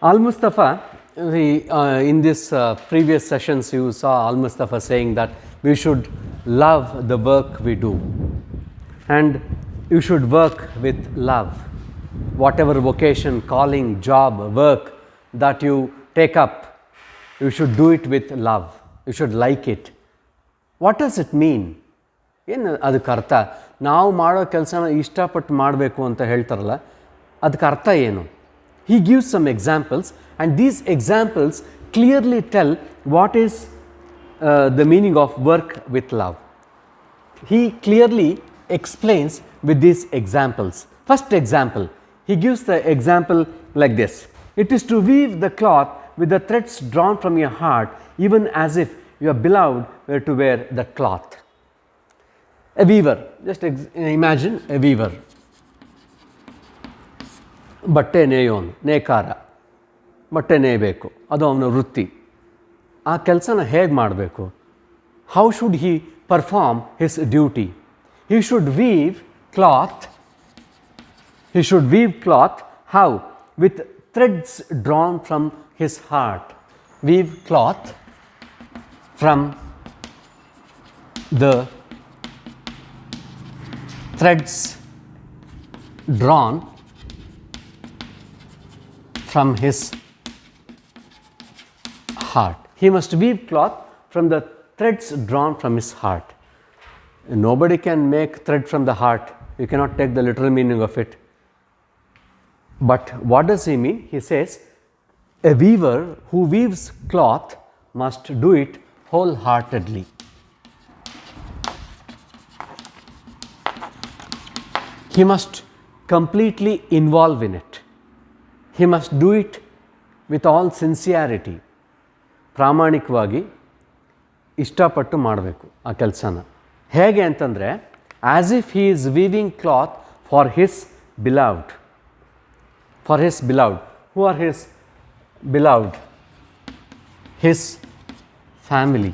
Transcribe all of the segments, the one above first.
Al Mustafa, in this previous sessions you saw Al Mustafa saying that we should love the work we do and you should work with love. Whatever vocation, calling, job, work that you take up, you should do it with love. You should like it. What does it mean? ಏನು ಅದಕ್ಕೆ ಅರ್ಥ? ನಾವು ಮಾಡೋ ಕೆಲಸನ ಇಷ್ಟಪಟ್ಟು ಮಾಡಬೇಕು ಅಂತ ಹೇಳ್ತಾರಲ್ಲ, ಅದಕ್ಕೆ ಅರ್ಥ ಏನು? He gives some examples and these examples clearly tell what is the meaning of work with love. He clearly explains with these examples. First example, he gives the example like this. It is to weave the cloth with the threads drawn from your heart, even as if your beloved were to wear that cloth. A weaver, just imagine a weaver. ಬಟ್ಟೆ ನೇಯೋನು, ನೇಕಾರ, ಬಟ್ಟೆ ನೇಯಬೇಕು, ಅದು ಅವನ ವೃತ್ತಿ. ಆ ಕೆಲಸನ ಹೇಗೆ ಮಾಡಬೇಕು? How should he perform his duty? He should view cloth. He should weave cloth. How? With threads drawn from his heart. Weave cloth from the threads drawn from his heart. He must weave cloth from the threads drawn from his heart. Nobody can make thread from the heart. You cannot take the literal meaning of it. But what does he mean? He says, a weaver who weaves cloth must do it wholeheartedly. He must completely involve in it. He must do it with all sincerity. ಪ್ರಾಮಾಣಿಕವಾಗಿ ಇಷ್ಟಪಟ್ಟು ಮಾಡಬೇಕು ಆ ಕೆಲಸನ. ಹೇಗೆ ಅಂತಂದರೆ, as if he is weaving cloth for his beloved. For his beloved. Who are his beloved? His family.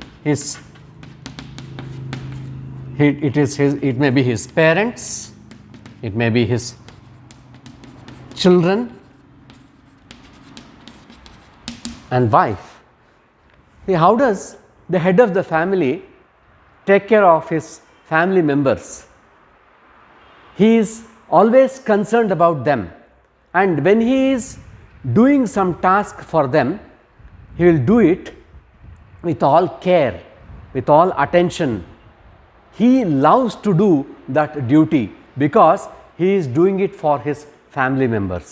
It may be his parents, it may be his children and wife. See, how does the head of the family take care of his family members? He is always concerned about them. And when he is doing some task for them, he will do it with all care, with all attention. He loves to do that duty because he is doing it for his family members.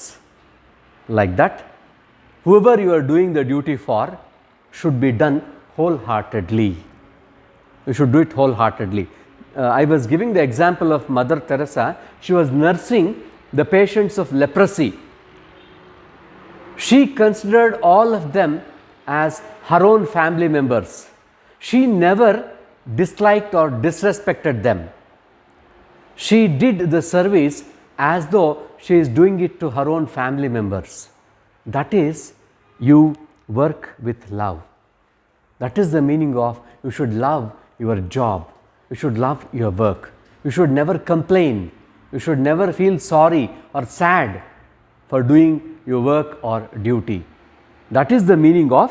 Like that, whoever you are doing the duty for should be done wholeheartedly. You should do it wholeheartedly. I was giving the example of Mother Teresa. She was nursing the patients of leprosy. She considered all of them as her own family members. She never disliked or disrespected them. She did the service as though she is doing it to her own family members. That is, you work with love. That is the meaning of you should love your job. You should love your work. You should never complain. You should never feel sorry or sad for doing your work or duty. That is the meaning of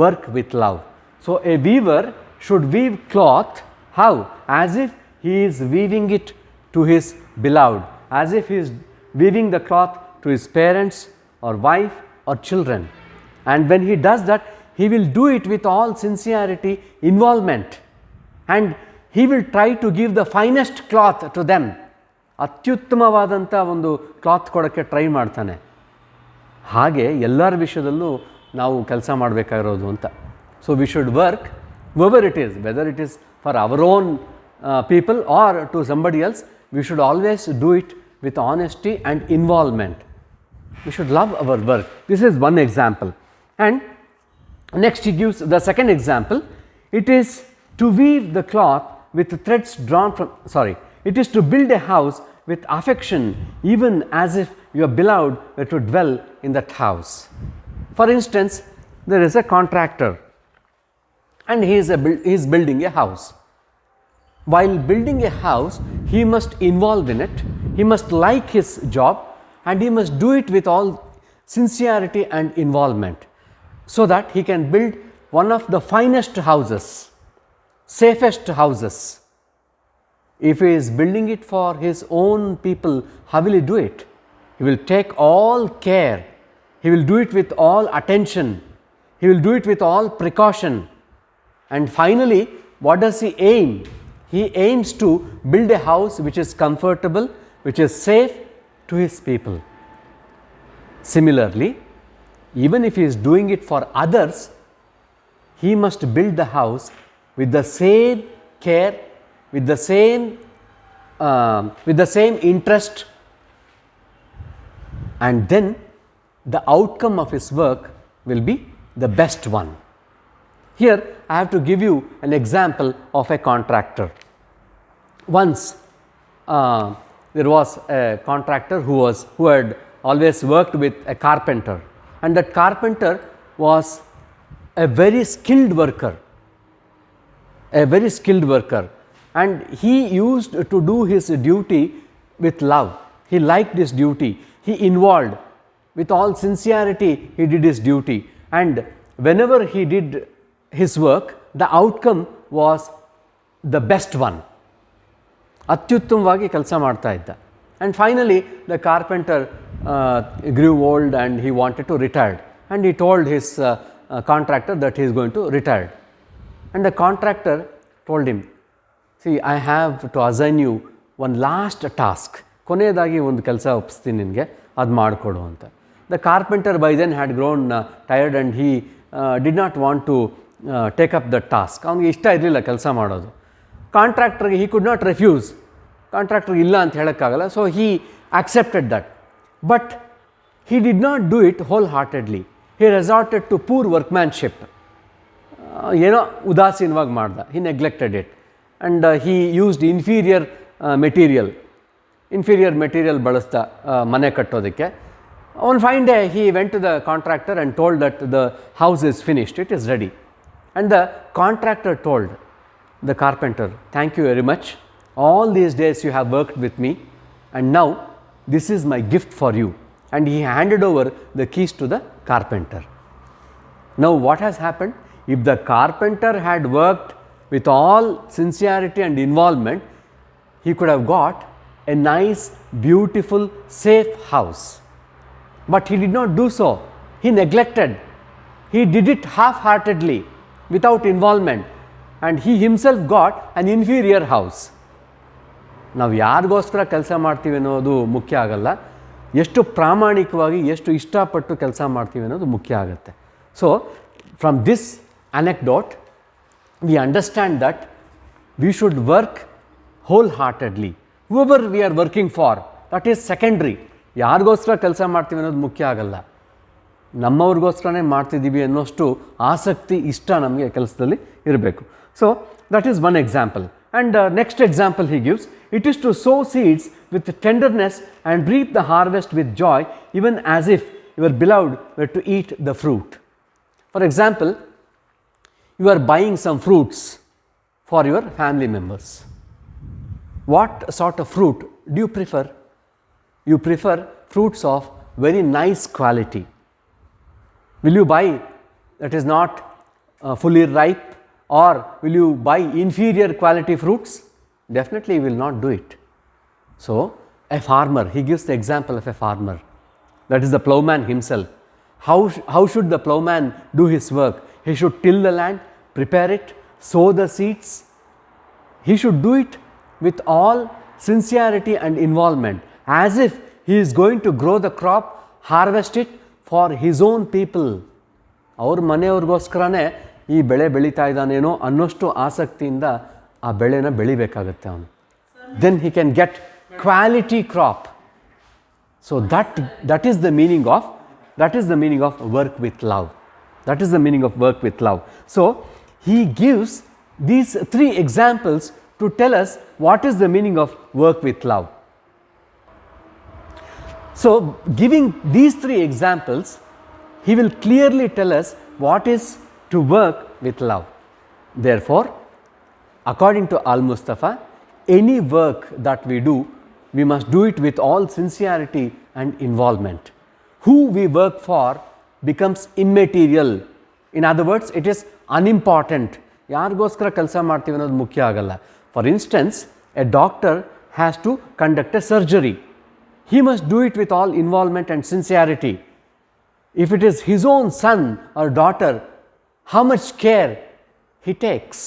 work with love. So, a weaver should weave cloth. How? As if he is weaving it to his beloved. As if he is weaving the cloth to his parents or wife or children. And when he does that, he will do it with all sincerity, involvement. And he will try to give the finest cloth to them. ಅತ್ಯುತ್ತಮವಾದಂಥ ಒಂದು cloth ಕೊಡೋಕ್ಕೆ try ಮಾಡ್ತಾನೆ. ಹಾಗೆ ಎಲ್ಲರ ವಿಷಯದಲ್ಲೂ ನಾವು ಕೆಲಸ ಮಾಡಬೇಕಾಗಿರೋದು ಅಂತ. So we should work whoever it is, whether it is for our own people or to somebody else, we should always do it with honesty and involvement. We should love our work. This is one example. And next he gives the second example. It is to weave the cloth with threads drawn from, it is to build a house with affection, even as if your beloved were to dwell in that house. For instance, there is a contractor and he is building a house. While building a house, he must involve in it, he must like his job and he must do it with all sincerity and involvement, so that he can build one of the finest houses, safest houses. If he is building it for his own people, how will he do it? He will take all care, he will do it with all attention, he will do it with all precaution. And finally, what does he aim? He aims to build a house which is comfortable, which is safe to his people. Similarly, even if he is doing it for others, he must build the house with the same care, with the same interest, and then the outcome of his work will be the best one. Here I have to give you an example of a contractor. Once there was a contractor who had always worked with a carpenter, and that carpenter was a very skilled worker, and he used to do his duty with love. He liked his duty, he involved with all sincerity, he did his duty, and whenever he did his work, the outcome was the best one. ಅತ್ಯುತ್ತಮವಾಗಿ ಕೆಲಸ ಮಾಡ್ತಾ ಇದ್ದ. And finally the carpenter grew old and he wanted to retire, and he told his contractor that he is going to retire. And the contractor told him, see, I have to assign you one last task, ಕೊನೆಯದಾಗಿ ಒಂದು ಕೆಲಸ ಒಪ್ಪಿಸ್ತೀನಿ ನಿನಗೆ, ಅದು ಮಾಡಿಕೊಡು ಅಂತ. The carpenter by then had grown tired and he did not want to take up the task. ಅವನಿಗೆ ಇಷ್ಟ ಇರಲಿಲ್ಲ ಕೆಲಸ ಮಾಡೋದು. ಕಾಂಟ್ರಾಕ್ಟರ್ಗೆ he could not refuse, ಕಾಂಟ್ರಾಕ್ಟರ್ಗೆ ಇಲ್ಲ ಅಂತ ಹೇಳೋಕ್ಕಾಗಲ್ಲ, so he accepted that. But he did not do it wholeheartedly. He resorted to poor workmanship. ಏನೋ ಉದಾಸೀನವಾಗಿ ಮಾಡ್ದ, he neglected it, and he used inferior material ಬಳಸ್ದ ಮನೆ ಕಟ್ಟೋದಕ್ಕೆ. On fine day he went to the contractor and told that the house is finished, it is ready. And the contractor told the carpenter, thank you very much, all these days you have worked with me, and now this is my gift for you. And he handed over the keys to the carpenter. Now what has happened? If the carpenter had worked with all sincerity and involvement, he could have got a nice, beautiful, safe house. But he did not do so. He neglected. He did it half-heartedly, without involvement, and he himself got an inferior house. ನಾವು ಯಾರಿಗೋಸ್ಕರ ಕೆಲಸ ಮಾಡ್ತೀವಿ ಅನ್ನೋದು ಮುಖ್ಯ ಆಗಲ್ಲ, ಎಷ್ಟು ಪ್ರಾಮಾಣಿಕವಾಗಿ ಎಷ್ಟು ಇಷ್ಟಪಟ್ಟು ಕೆಲಸ ಮಾಡ್ತೀವಿ ಅನ್ನೋದು ಮುಖ್ಯ ಆಗುತ್ತೆ. So from this anecdote we understand that we should work wholeheartedly. Whoever we are working for, that is secondary. ಯಾರಿಗೋಸ್ಕರ ಕೆಲಸ ಮಾಡ್ತೀವಿ ಅನ್ನೋದು ಮುಖ್ಯ ಆಗಲ್ಲ, ನಮ್ಮವ್ರಿಗೋಸ್ಕರನೇ ಮಾಡ್ತಿದ್ದೀವಿ ಅನ್ನೋಷ್ಟು ಆಸಕ್ತಿ, ಇಷ್ಟ ನಮಗೆ ಕೆಲಸದಲ್ಲಿ ಇರಬೇಕು. So that is one example. And next example he gives, it is to sow seeds with tenderness and reap the harvest with joy, even as if your beloved were to eat the fruit. For example, you are buying some fruits for your family members. What sort of fruit do you prefer? You prefer fruits of very nice quality. Will you buy that is not fully ripe, or will you buy inferior quality fruits? Definitely you will not do it. So a farmer, he gives the example of a farmer, that is the plowman himself. How should the plowman do his work? He should till the land, prepare it, sow the seeds. He should do it with all sincerity and involvement, as if he is going to grow the crop, harvest it for his own people. ಅವ್ರ ಮನೆಯವ್ರಿಗೋಸ್ಕರನೇ ಈ ಬೆಳೆ ಬೆಳೀತಾ ಇದ್ದಾನೇನೋ ಅನ್ನೋಷ್ಟು ಆಸಕ್ತಿಯಿಂದ ಆ ಬೆಳೆನ ಬೆಳಿಬೇಕಾಗತ್ತೆ ಅವನು. Then he can get quality crop. So that is the meaning of work with love. That is the meaning of work with love. So he gives these three examples to tell us what is the meaning of work with love. So giving these three examples, he will clearly tell us what is to work with love. Therefore, according to Al-Mustafa, any work that we do, we must do it with all sincerity and involvement. who we work for becomes immaterial. In other words, it is unimportant. ಯಾರಿಗೋಸ್ಕರ ಕೆಲಸ ಮಾಡ್ತೀವಿ ಅನ್ನೋದು ಮುಖ್ಯ ಆಗಲ್ಲ. For instance, a doctor has to conduct a surgery. He must do it with all involvement and sincerity. If it is his own son or daughter, how much care he takes.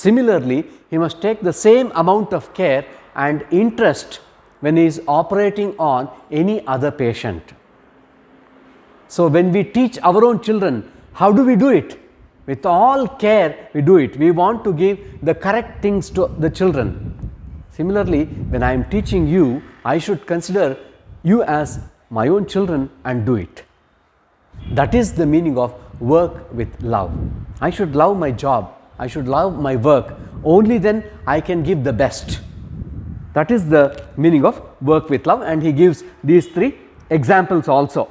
Similarly, he must take the same amount of care and interest when he is operating on any other patient. So, when we teach our own children, how do we do it? With all care we do it. We want to give the correct things to the children. Similarly, when I am teaching you, I should consider you as my own children and do it. That is the meaning of work with love. I should love my job. I should love my work. Only then I can give the best. That is the meaning of work with love, and he gives these 3 examples also.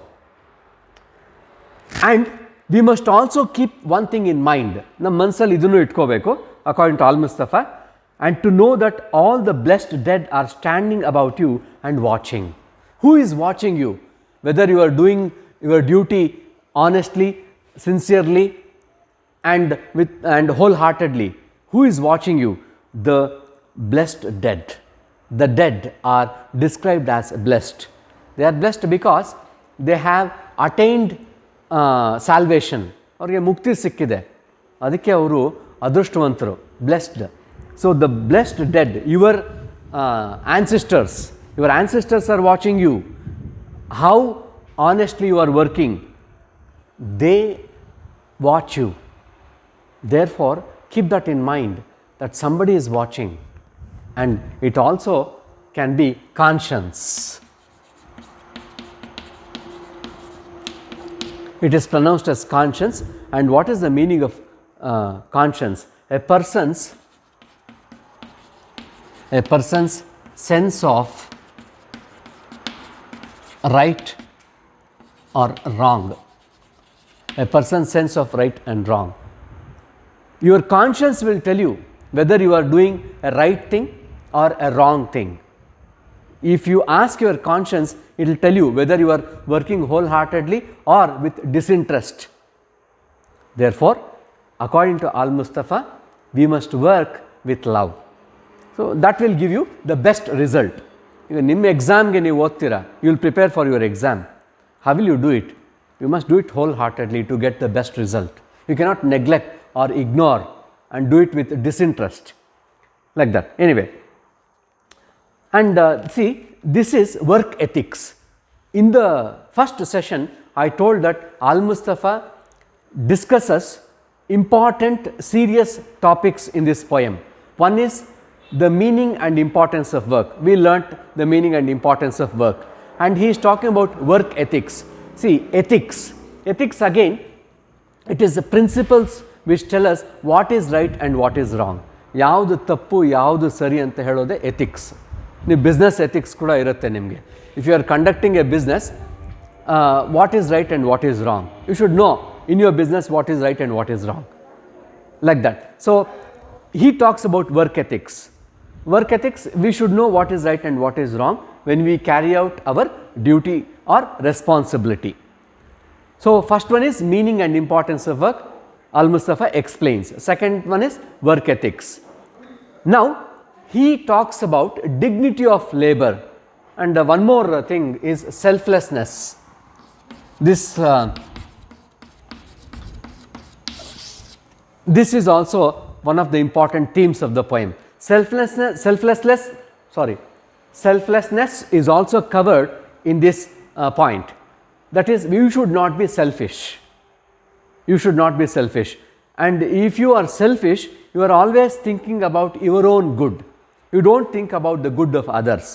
And we must also keep one thing in mind. Nam mansal idunu itkobeku according to Al-Mustafa, and to know that all the blessed dead are standing about you and watching. Who is watching you? Whether you are doing your duty honestly, sincerely and wholeheartedly. Who is watching you? The blessed dead. The dead are described as blessed. They are blessed because they have attained salvation. ಅವರಿಗೆ ಮುಕ್ತಿ ಸಿಕ್ಕಿದೆ, ಅದಕ್ಕೆ ಅವರು ಅದೃಷ್ಟವಂತರು, blessed. So, the blessed dead, your ancestors are watching you, how honestly you are working, they watch you. Therefore, keep that in mind, that somebody is watching, and it also can be conscience. It is pronounced as conscience. And what is the meaning of conscience? A person's sense of right or wrong. A person's sense of right and wrong. Your conscience will tell you whether you are doing a right thing or a wrong thing. If you ask your conscience, it will tell you whether you are working wholeheartedly or with disinterest. Therefore, according to Al-Mustafa, we must work with love. So, that will give you the best result. Even ನಿಮ್ಮ ಎಕ್ಸಾಮ್ಗೆ ನೀವು ಓದ್ತೀರಾ, you will prepare for your exam. How will you do it? You must do it wholeheartedly to get the best result. You cannot neglect or ignore and do it with disinterest like that. Anyway, and see, this is work ethics. In the first session, I told that Al-Mustafa discusses important serious topics in this poem. One is the meaning and importance of work. We learnt the meaning and importance of work, and he is talking about work ethics. See, ethics again, it is the principles which tell us what is right and what is wrong. ಯಾವುದು ತಪ್ಪು ಯಾವುದು ಸರಿ ಅಂತ ಹೇಳೋದೇ ethics. ನೀವು business ethics ಕೂಡ ಇರುತ್ತೆ ನಿಮಗೆ. If you are conducting a business, what is right and what is wrong, you should know in your business what is right and what is wrong, like that. So he talks about work ethics. Work ethics, we should know what is right and what is wrong when we carry out our duty or responsibility. So, first one is meaning and importance of work. Al-Mustafa explains. Second one is work ethics. Now, he talks about dignity of labor, and one more thing is selflessness. This is also one of the important themes of the poem. Selflessness is also covered in this point. That is, you should not be selfish. You should not be selfish. And if you are selfish, you are always thinking about your own good. You don't think about the good of others.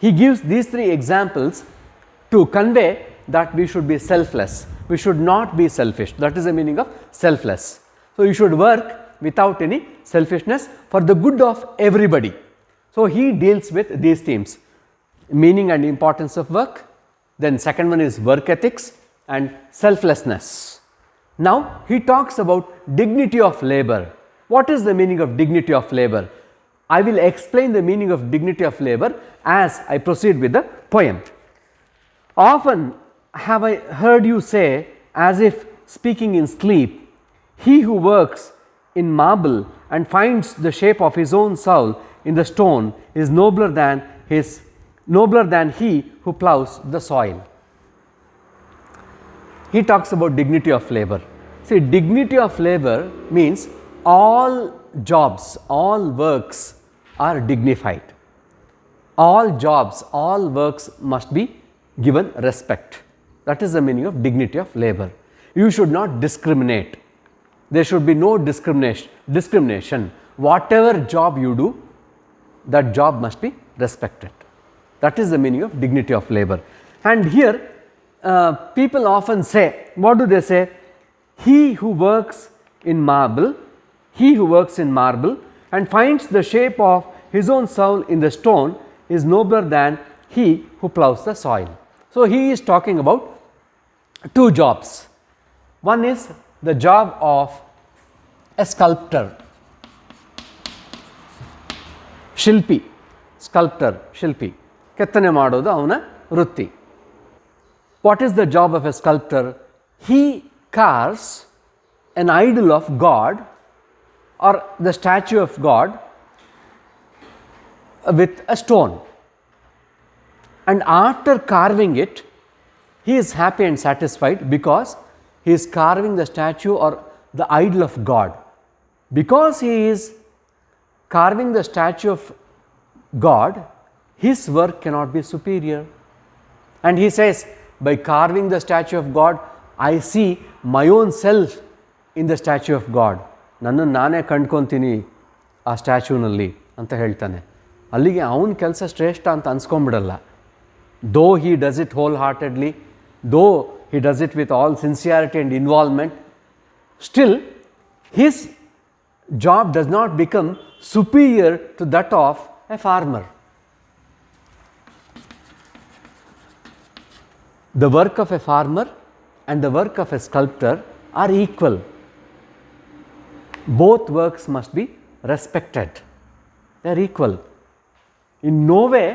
He gives these 3 examples to convey that we should be selfless. We should not be selfish. That is the meaning of selfless. So, you should work without any selfishness for the good of everybody. So, he deals with these themes: meaning and importance of work, then second one is work ethics and selflessness. Now, he talks about dignity of labor. What is the meaning of dignity of labor? I will explain the meaning of dignity of labor as I proceed with the poem. Often have I heard you say, as if speaking in sleep, he who works in marble and finds the shape of his own soul in the stone is nobler than he who ploughs the soil. He talks about dignity of labor. See, dignity of labor means all jobs, all works are dignified. All jobs, all works must be given respect. That is the meaning of dignity of labor. You should not discriminate. There should be no discrimination. Whatever job you do, that job must be respected. That is the meaning of dignity of labor. And here people often say, what do they say? He who works in marble and finds the shape of his own soul in the stone is nobler than he who ploughs the soil. So he is talking about two jobs. One is the job of a sculptor, ಶಿಲ್ಪಿ, sculptor, ಶಿಲ್ಪಿ, ಕೆತ್ತನೆ ಮಾಡೋದು ಅವನ ವೃತ್ತಿ. What is the job of a sculptor? He carves an idol of God or the statue of God with a stone, and after carving it, he is happy and satisfied because he is carving the statue or the idol of God. Because he is carving the statue of God, his work cannot be superior. And he says, by carving the statue of God, I see my own self in the statue of God. ನನ್ನನ್ನು ನಾನೇ ಕಂಡ್ಕೊತೀನಿ ಆ ಸ್ಟ್ಯಾಚ್ಯೂನಲ್ಲಿ ಅಂತ ಹೇಳ್ತಾನೆ. ಅಲ್ಲಿಗೆ ಅವನ ಕೆಲಸ ಶ್ರೇಷ್ಠ ಅಂತ ಅನ್ಸ್ಕೊಂಡ್ಬಿಡಲ್ಲ. Though he does it wholeheartedly, though he does it with all sincerity and involvement, still his job does not become superior to that of a farmer. The work of a farmer and the work of a sculptor are equal. Both works must be respected. They are equal. In no way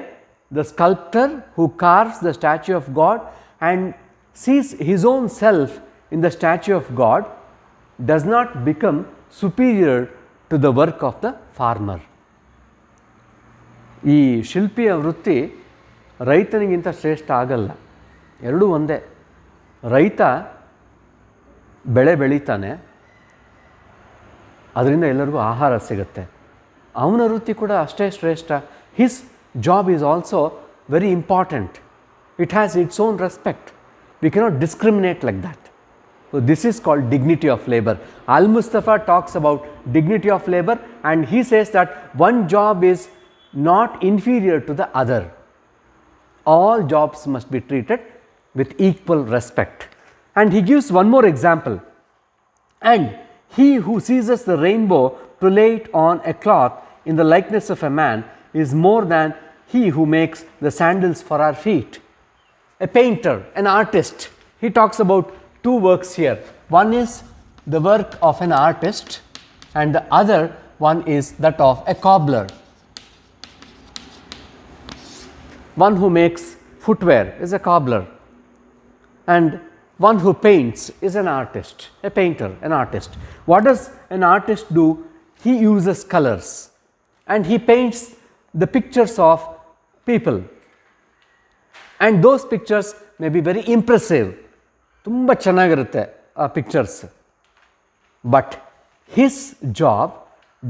the sculptor who carves the statue of God and sees his own self in the statue of God does not become superior to the work of the farmer. ಈ ಶಿಲ್ಪಿಯ ವೃತ್ತಿ ರೈತನಿಗಿಂತ ಶ್ರೇಷ್ಠ ಆಗಲ್ಲ. ಎರಡೂ ಒಂದೇ. ರೈತ ಬೆಳೆ ಬೆಳೀತಾನೆ, ಅದರಿಂದ ಎಲ್ಲರಿಗೂ ಆಹಾರ ಸಿಗುತ್ತೆ. ಅವನ ವೃತ್ತಿ ಕೂಡ ಅಷ್ಟೇ ಶ್ರೇಷ್ಠ. His job is also very important. It has its own respect. We cannot discriminate like that. So this is called dignity of labor. Al-Mustafa talks about dignity of labor, and he says that one job is not inferior to the other. All jobs must be treated with equal respect. And he gives one more example. And he who seizes the rainbow to lay it on a cloth in the likeness of a man is more than he who makes the sandals for our feet. A painter, an artist. He talks about two works here. One is the work of an artist and the other one is that of a cobbler. One who makes footwear is a cobbler, and one who paints is an artist, a painter, an artist. What does an artist do? He uses colors and he paints the pictures of people, and those pictures may be very impressive. ತುಂಬ ಚೆನ್ನಾಗಿರುತ್ತೆ ಆ pictures. But his job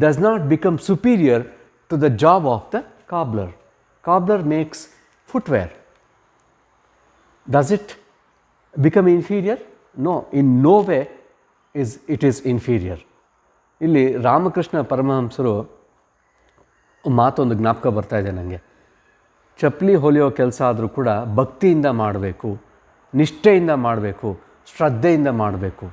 does not become superior to the job of the cobbler. Cobbler makes footwear. Does it become inferior? No, in no way it is inferior. ಇಲ್ಲಿ ರಾಮಕೃಷ್ಣ ಪರಮಹಂಸರು ಮಾತೊಂದು ಜ್ಞಾಪಕ ಬರ್ತಾ ಇದೆ ನನಗೆ. ಚಪ್ಪಲಿ ಹೊಲಿಯೋ ಕೆಲಸ ಆದರೂ ಕೂಡ ಭಕ್ತಿಯಿಂದ ಮಾಡಬೇಕು, ನಿಷ್ಠೆಯಿಂದ ಮಾಡಬೇಕು, ಶ್ರದ್ಧೆಯಿಂದ ಮಾಡಬೇಕು.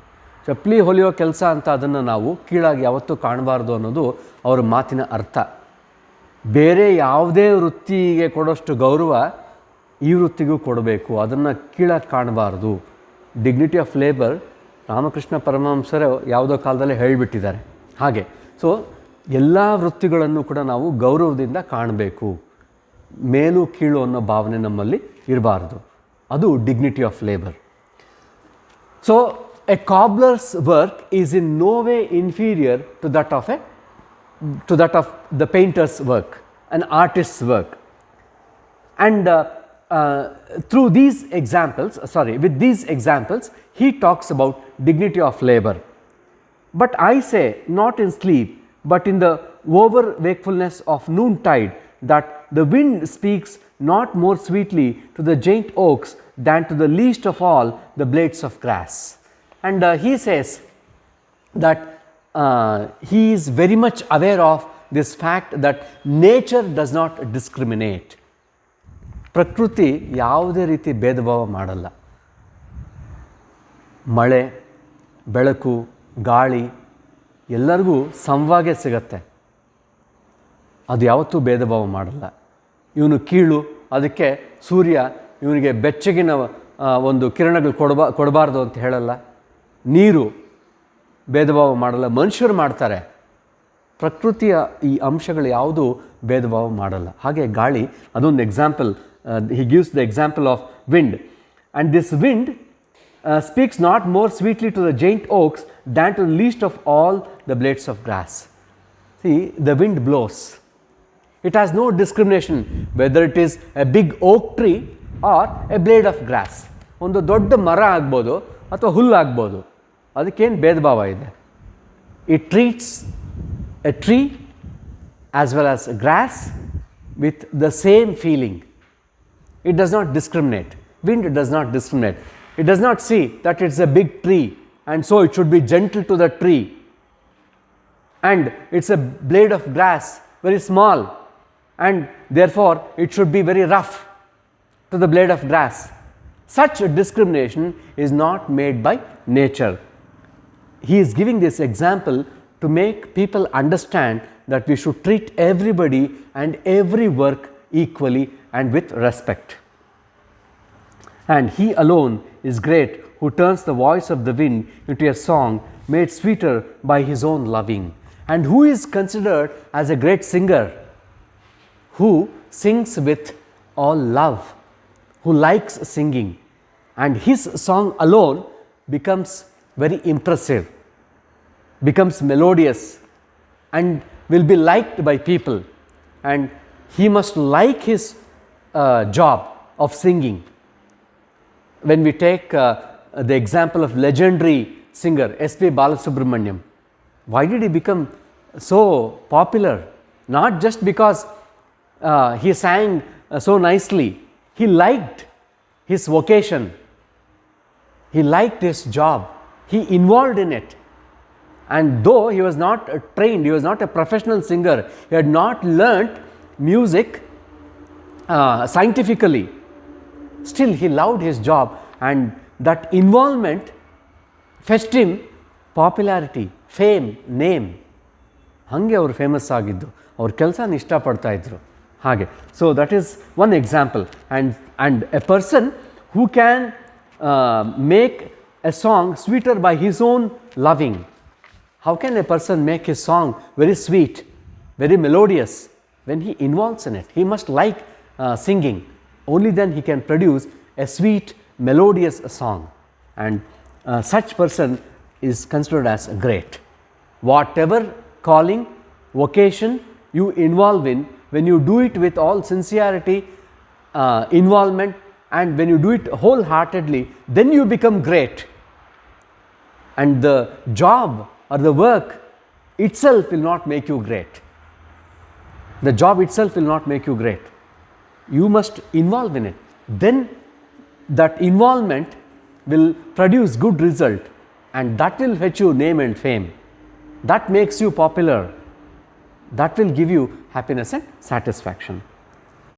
ಚಪ್ಪಲಿ ಹೊಲಿಯೋ ಕೆಲಸ ಅಂತ ಅದನ್ನು ನಾವು ಕೀಳಾಗಿ ಯಾವತ್ತೂ ಕಾಣಬಾರ್ದು ಅನ್ನೋದು ಅವರ ಮಾತಿನ ಅರ್ಥ. ಬೇರೆ ಯಾವುದೇ ವೃತ್ತಿಗೆ ಕೊಡೋಷ್ಟು ಗೌರವ ಈ ವೃತ್ತಿಗೂ ಕೊಡಬೇಕು, ಅದನ್ನು ಕೀಳಾಗಿ ಕಾಣಬಾರ್ದು. ಡಿಗ್ನಿಟಿ ಆಫ್ ಲೇಬರ್ ರಾಮಕೃಷ್ಣ ಪರಮಹಂಸರೇ ಯಾವುದೋ ಕಾಲದಲ್ಲೇ ಹೇಳಿಬಿಟ್ಟಿದ್ದಾರೆ. ಹಾಗೆ ಸೊ ಎಲ್ಲ ವೃತ್ತಿಗಳನ್ನು ಕೂಡ ನಾವು ಗೌರವದಿಂದ ಕಾಣಬೇಕು. ಮೇಲು ಕೀಳು ಅನ್ನೋ ಭಾವನೆ ನಮ್ಮಲ್ಲಿ ಇರಬಾರ್ದು. ಅದು dignity of labour. So a cobbler's work is in no way inferior to that of the painter's work, an artist's work. And with these examples, he talks about dignity of labor. But I say, not in sleep, but in the over wakefulness of noontide, that the wind speaks not more sweetly to the giant oaks than to the least of all the blades of grass. And he says that he is very much aware of this fact that nature does not discriminate. ಪ್ರಕೃತಿ ಯಾವುದೇ ರೀತಿ ಭೇದ ಭಾವ ಮಾಡಲ್ಲ. ಮಳೆ, ಬೆಳಕು, ಗಾಳಿ ಎಲ್ಲರಿಗೂ ಸಮವಾಗೇ ಸಿಗತ್ತೆ. ಅದು ಯಾವತ್ತೂ ಭೇದ ಭಾವ ಮಾಡಲ್ಲ. ಇವನು ಕೀಳು, ಅದಕ್ಕೆ ಸೂರ್ಯ ಇವನಿಗೆ ಬೆಚ್ಚಗಿನ ಒಂದು ಕಿರಣಗಳು ಕೊಡಬಾರ್ದು ಅಂತ ಹೇಳಲ್ಲ. ನೀರು ಭೇದ ಭಾವ ಮಾಡಲ್ಲ, ಮನುಷ್ಯರು ಮಾಡ್ತಾರೆ. ಪ್ರಕೃತಿಯ ಈ ಅಂಶಗಳು ಯಾವುದೂ ಭೇದ ಭಾವ ಮಾಡಲ್ಲ. ಹಾಗೆ ಗಾಳಿ ಅದೊಂದು example. he gives the example of wind, and this wind speaks not more sweetly to the giant oaks than to the least of all the blades of grass. See, the wind blows. It has no discrimination whether it is a big oak tree or a blade of grass. ಒಂದು ದೊಡ್ಡ ಮರ ಆಗ್ಬೋದು ಅಥವಾ ಹುಲ್ಲು ಆಗ್ಬೋದು, ಅದಕ್ಕೇನು ಭೇದ ಭಾವ ಇದೆ? It treats a tree as well as grass with the same feeling. It does not discriminate. Wind does not discriminate. It does not see that it's a big tree and so it should be gentle to the tree, and it's a blade of grass, very small, and therefore it should be very rough to the blade of grass. Such a discrimination is not made by nature. He is giving this example to make people understand that we should treat everybody and every work equally and with respect. And he alone is great who turns the voice of the wind into a song made sweeter by his own loving. And who is considered as a great singer? Who sings with all love, who likes singing, and his song alone becomes very impressive, becomes melodious, and will be liked by people. And he must like his job of singing. When we take the example of legendary singer S.P. Balasubramaniam, why did he become so popular? Not just because he sang so nicely. He liked his vocation. He liked his job. He involved in it. And though he was not trained, he was not a professional singer, he had not learnt music scientifically, still he loved his job, and that involvement fetched him popularity, fame, name. ಹಾಗೆ ಅವರು famous ಆಗಿದ್ದು, ಅವ್ರ ಕೆಲಸನ ಇಷ್ಟಪಡ್ತಾ ಇದ್ರು ಹಾಗೆ. So that is one example. And A person who can make A song sweeter by his own loving. How can a person make his song very sweet, very melodious? When he involves in it, he must like singing. Only then he can produce a sweet, melodious song. And such person is considered as great. Whatever calling, vocation you involve in, when you do it with all sincerity, involvement, and when you do it wholeheartedly, then you become great. And the job or the work itself will not make you great. The job itself will not make you great. You must involve in it. Then that involvement will produce good result, and that will fetch you name and fame. That makes you popular. That will give you happiness and satisfaction.